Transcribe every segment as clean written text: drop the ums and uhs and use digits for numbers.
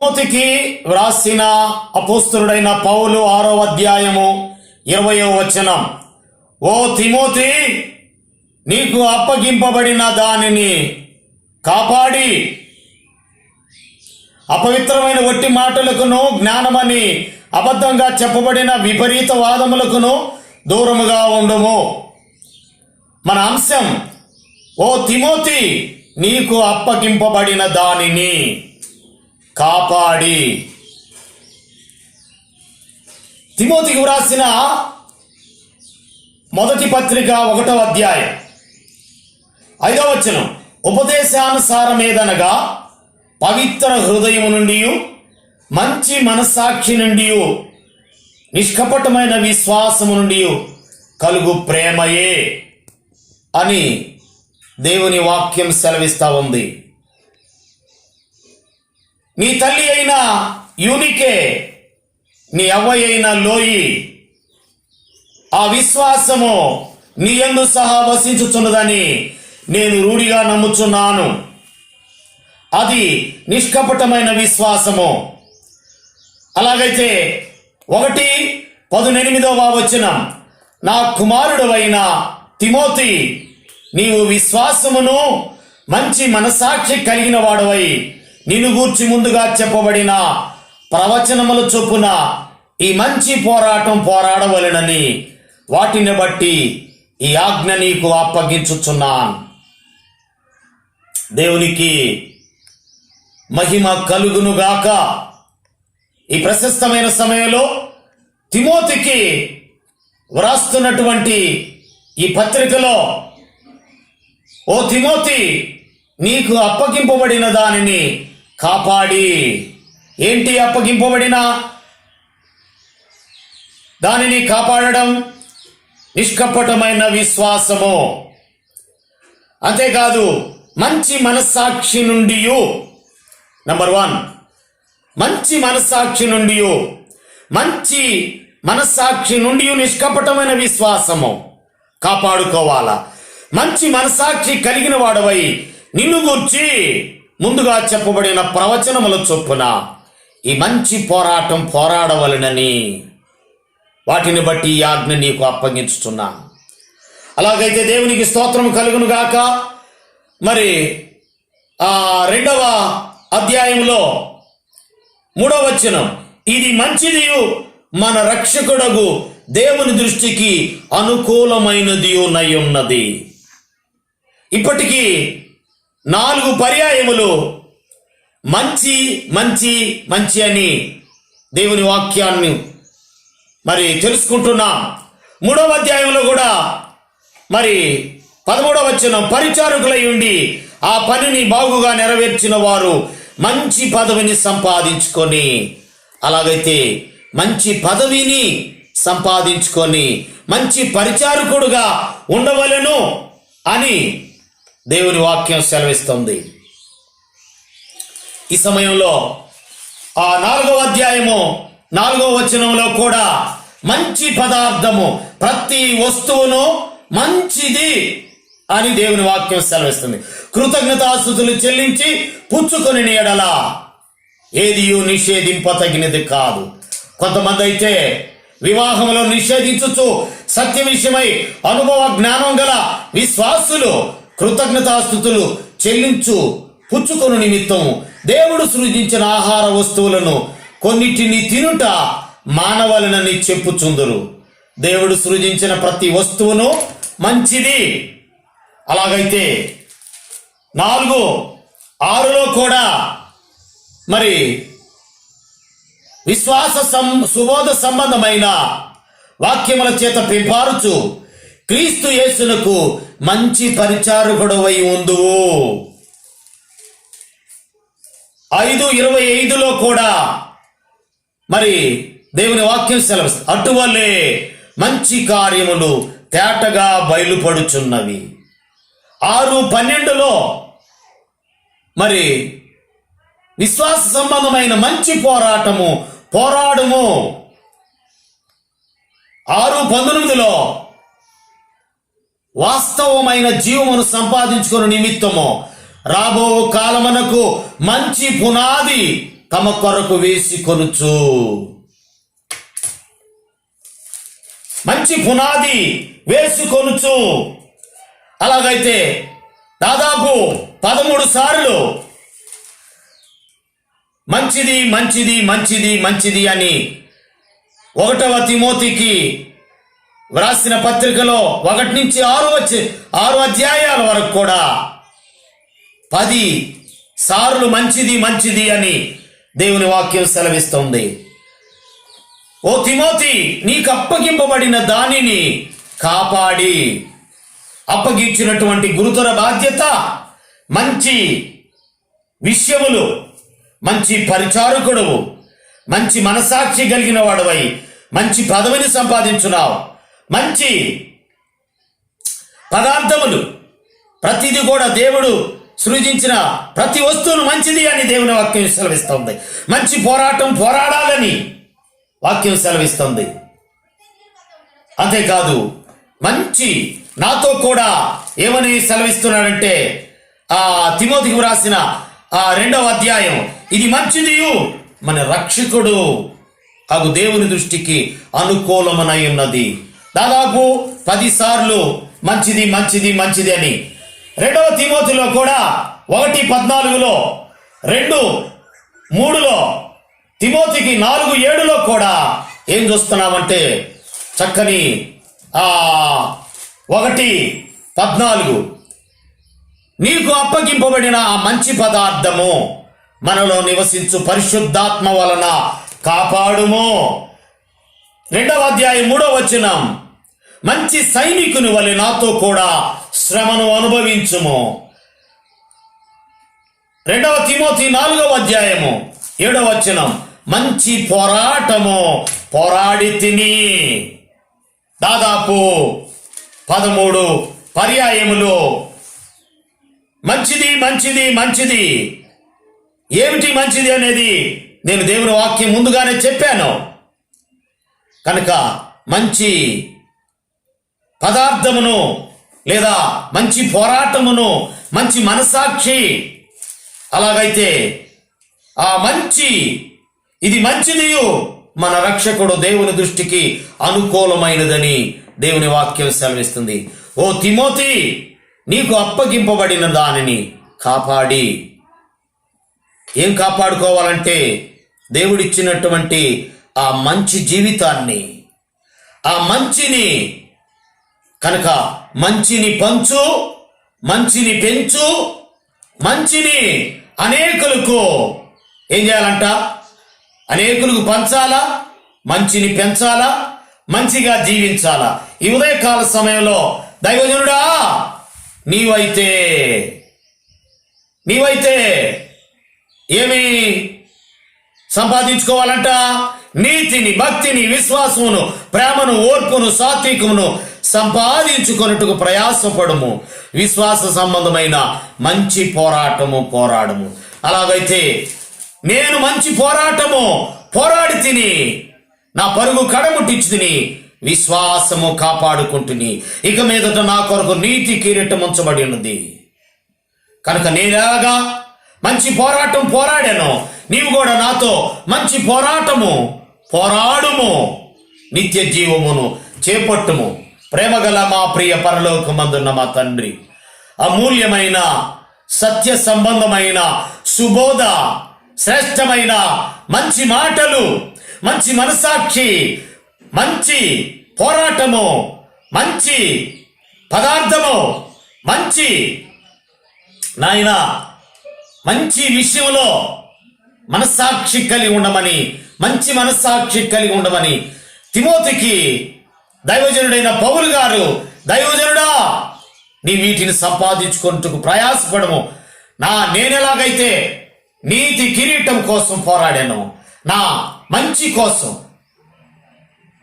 తిమోతికి వ్రాసిన అపోస్తలుడైన పౌలు 6వ అధ్యాయము 20వ వచనం. ఓ తిమోతి, నీకు అప్పగింపబడిన దానిని కాపాడి అపవిత్రమైన వట్టి మాటలకును జ్ఞానమని అబద్ధంగా చెప్పబడిన విపరీత వాదములకును దూరముగా ఉండుము. మన అంశం, ఓ తిమోతి, నీకు అప్పగింపబడిన దానిని కాపాడి. తిమోతికి వ్రాసిన మొదటి పత్రిక 1వ అధ్యాయం 5వ వచనం. ఉపదేశానుసారమేదనగా పవిత్ర హృదయము నుండి, మంచి మనస్సాక్షి నుండి, నిష్కపటమైన విశ్వాసము నుండి కలుగు ప్రేమయే అని దేవుని వాక్యం సెలవిస్తా ఉంది. నీ తల్లి అయిన యూనికే, నీ అవ్వ అయిన లోయి, ఆ విశ్వాసము నీ యందు సహా వసించుచున్నదని నేను రూఢిగా నమ్ముచున్నాను. అది నిష్కపటమైన విశ్వాసము. అలాగైతే 1:18వ వచనం, నా కుమారుడవైన తిమోతి, నీవు విశ్వాసమును మంచి మనసాక్షి కలిగిన వాడవై నిన్ను గూర్చి ముందుగా చెప్పబడిన ప్రవచనముల చొప్పున ఈ మంచి పోరాటం పోరాడవలెనని వాటిని బట్టి ఈ ఆజ్ఞ నీకు అప్పగించుచున్నాను. దేవునికి మహిమ కలుగునుగాక. ఈ ప్రశస్తమైన సమయంలో తిమోతికి వ్రాస్తున్నటువంటి ఈ పత్రికలో, ఓ తిమోతి, నీకు అప్పగింపబడిన దానిని కాపాడి. ఏంటి అప్పగింపబడిన దానిని కాపాడడం? నిష్కపటమైన విశ్వాసము. అంతేకాదు, మంచి మనస్సాక్షి నుండి. నంబర్ 1, మంచి మనస్సాక్షి నుండి. మంచి మనస్సాక్షి నుండి నిష్కపటమైన విశ్వాసము కాపాడుకోవాలా. మంచి మనస్సాక్షి కలిగిన వాడవై నిన్ను గూర్చి ముందుగా చెప్పబడిన ప్రవచనముల చొప్పున ఈ మంచి పోరాటం పోరాడవలెనని వాటిని బట్టి ఈ ఆజ్ఞ నీకు అప్పగించుతున్నాను. అలాగైతే దేవునికి స్తోత్రం కలుగును గాక. మరి 2వ అధ్యాయంలో 3వ వచనం, ఇది మంచిదియు మన రక్షకుడగు దేవుని దృష్టికి అనుకూలమైనది ఉన్నది. ఇప్పటికీ 4 పర్యాయములు మంచి మంచి మంచి అని దేవుని వాక్యాన్ని మరి తెలుసుకుంటున్నాం. 3వ అధ్యాయంలో కూడా మరి 13వ వచనం, పరిచారకులై ఉండి ఆ పనిని బాగుగా నెరవేర్చిన వారు మంచి పదవిని సంపాదించుకొని, అలాగైతే మంచి పదవిని సంపాదించుకొని మంచి పరిచారకుడుగా ఉండవలెను అని దేవుని వాక్యం సెలవిస్తుంది. ఈ సమయంలో ఆ 4వ అధ్యాయము 4వ వచనంలో కూడా మంచి పదార్థము, ప్రతి వస్తువును మంచిది అని దేవుని వాక్యం సెలవిస్తుంది. కృతజ్ఞతాస్తుతులు చెల్లించి పుచ్చుకొని ఎడల ఏదియు నిషేధింపతగినది కాదు. కొంతమంది అయితే వివాహంలో నిషేధించుచు సత్య విషయమై అనుభవ జ్ఞానం గల విశ్వాసులు కృతజ్ఞతాస్తుతులు చెల్లించు పుచ్చుకొను నిమిత్తం దేవుడు సృజించిన ఆహార వస్తువులను కొన్నిటిని తినుట మానవలనని చెప్పుచుందురు. దేవుడు సృజించిన ప్రతి వస్తువును మంచిది. అలాగైతే 4:6లో కూడా మరి విశ్వాస సుబోధ సంబంధమైన వాక్యముల చేత పెంపారుచు క్రీస్తు యేసునకు మంచి పరిచారకుడవై ఉందువు. 5:25లో కూడా మరి దేవుని వాక్యం సెలవిస్తుంది, అటువలే మంచి కార్యములు తేటగా బయలుపడుచున్నవి. 6:12లో మరి విశ్వాస సంబంధమైన మంచి పోరాటము పోరాడుము. 6:19లో వాస్తవమైన జీవమును సంపాదించుకుని నిమిత్తము రాబో కాలమునకు మంచి పునాది తమ కొరకు వేసి కొనుచు. మంచి పునాది వేసుకొనుచు. అలాగైతే దాదాపు 13 సార్లు మంచిది మంచిది మంచిది మంచిది అని 1వ తిమోతికి వ్రాసిన పత్రికలో 1 నుంచి 6 అధ్యాయాల వరకు కూడా 10 సార్లు మంచిది మంచిది అని దేవుని వాక్యం సెలవిస్తుంది. ఓ తిమోతి, నీకు అప్పగింపబడిన దానిని కాపాడి, అప్పగించినటువంటి గురుతర బాధ్యత మంచి విషయములు, మంచి పరిచారకుడు, మంచి మనసాక్షి కలిగిన వాడవై మంచి పదవిని సంపాదించున్నావు. మంచి పదార్థములు, ప్రతిదీ కూడా దేవుడు సృజించిన ప్రతి వస్తువును మంచిది అని దేవుని వాక్యం సెలవిస్తుంది. మంచి పోరాటం పోరాడాలని వాక్యం సెలవిస్తుంది. అంతేకాదు మంచి నాతో కూడా ఏమని సెలవిస్తున్నాడంటే తిమోతికి వ్రాసిన 2వ అధ్యాయం, ఇది మంచిదియు మన రక్షకుడు అగు దేవుని దృష్టికి అనుకూలమనై ఉన్నది. దాదాపు 10 సార్లు మంచిది మంచిది మంచిది అని. 2వ తిమోతిలో కూడా 1:14, 2:3, తిమోతికి 4:7 కూడా ఏం చూస్తున్నామంటే చక్కని 1:14 నీకు అప్పగింపబడిన ఆ మంచి పదార్థము మనలో నివసించు పరిశుద్ధాత్మ వలన కాపాడుము. 2వ అధ్యాయం 3వ వచనం, మంచి సైనికుని వలె నాతో కూడా శ్రమను అనుభవించుము. 2వ తిమోతి 4వ అధ్యాయము 7వ వచనం, మంచి పోరాటము పోరాడి తిని. దాదాపు 13 పర్యాయములు మంచిది మంచిది మంచిది. ఏమిటి మంచిది అనేది నేను దేవుని వాక్యం ముందుగానే చెప్పాను కనుక మంచి పదార్థమును లేదా మంచి పోరాటమును, మంచి మనసాక్షి, అలాగైతే ఆ మంచి ఇది మంచిదియు మన రక్షకుడు దేవుని దృష్టికి అనుకూలమైనదని దేవుని వాక్యం సెలవిస్తుంది. ఓ తిమోతి, నీకు అప్పగింపబడిన దానిని కాపాడి, ఏం కాపాడుకోవాలంటే దేవుడిచ్చినటువంటి ఆ మంచి జీవితాన్ని, ఆ మంచిని కనుక మంచిని పంచు, మంచిని పెంచు, మంచిని అనేకులకు ఏం చేయాలంట? అనేకులకు పంచాలా, మంచిని పెంచాలా, మంచిగా జీవించాలా. ఈ ఉదయకాల సమయంలో దైవజనుడా నీవైతే ఏమి సంపాదించుకోవాలంట? నీతిని, భక్తిని, విశ్వాసమును, ప్రేమను, ఓర్పును, సాత్వికమును సంపాదించుకొనుటకు ప్రయాసపడము. విశ్వాస సంబంధమైన మంచి పోరాటము పోరాడము. అలాగైతే నేను మంచి పోరాటము పోరాడి తిని, నా పరుగు కడముట్టించి తిని, విశ్వాసము కాపాడుకుంటుని, ఇక మీదట నా కొరకు నీతి కిరీటం ఉంచబడి ఉన్నది. కనుక నేనేలాగా మంచి పోరాటం పోరాడాను, నీవు కూడా నాతో మంచి పోరాటము పోరాడుము, నిత్య జీవమును చేపట్టుము. ప్రేమగల మా ప్రియ పరలోకమందున్న మా తండ్రి, అమూల్యమైన సత్య సంబంధమైన సుబోధ, శ్రేష్టమైన మంచి మాటలు, మంచి మనసాక్షి, మంచి పోరాటము, మంచి పదార్థము, మంచి నాయన మంచి విషయంలో మనస్సాక్షి కలిగి ఉండమని, మంచి మనస్సాక్షి కలిగి ఉండమని తిమోతికి దైవజనుడైన పౌలు గారు, దైవజనుడా నీ వీటిని సంపాదించుకుంటూ ప్రయాసపడము. నేనెలాగైతే నీతి కిరీటం కోసం పోరాడాను, నా మంచి కోసం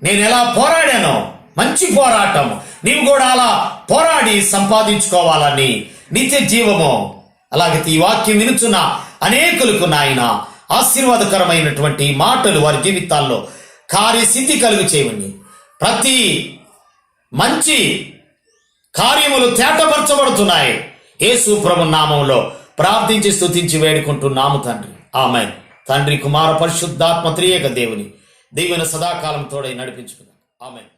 నేను ఎలా పోరాడానో మంచి పోరాటం నీవు కూడా అలా పోరాడి సంపాదించుకోవాలని నిత్య జీవము. అలాగే ఈ వాక్యం వినుచున్న అనేకులకు నాయన ఆశీర్వాదకరమైనటువంటి మాటలు వారి జీవితాల్లో కార్యసిద్ధి కలుగు చేయమని, ప్రతి మంచి కార్యములు తేటపరచబడుతున్నాయి. యేసు ప్రభు నామంలో ప్రార్థించి స్తుతించి వేడుకుంటున్నాము తండ్రి. ఆమేన్. తండ్రి, కుమార, పరిశుద్ధాత్మ త్రియేక దేవుని దీవెన సదాకాలం తోడై నడిపించుకుందాం. ఆమేన్.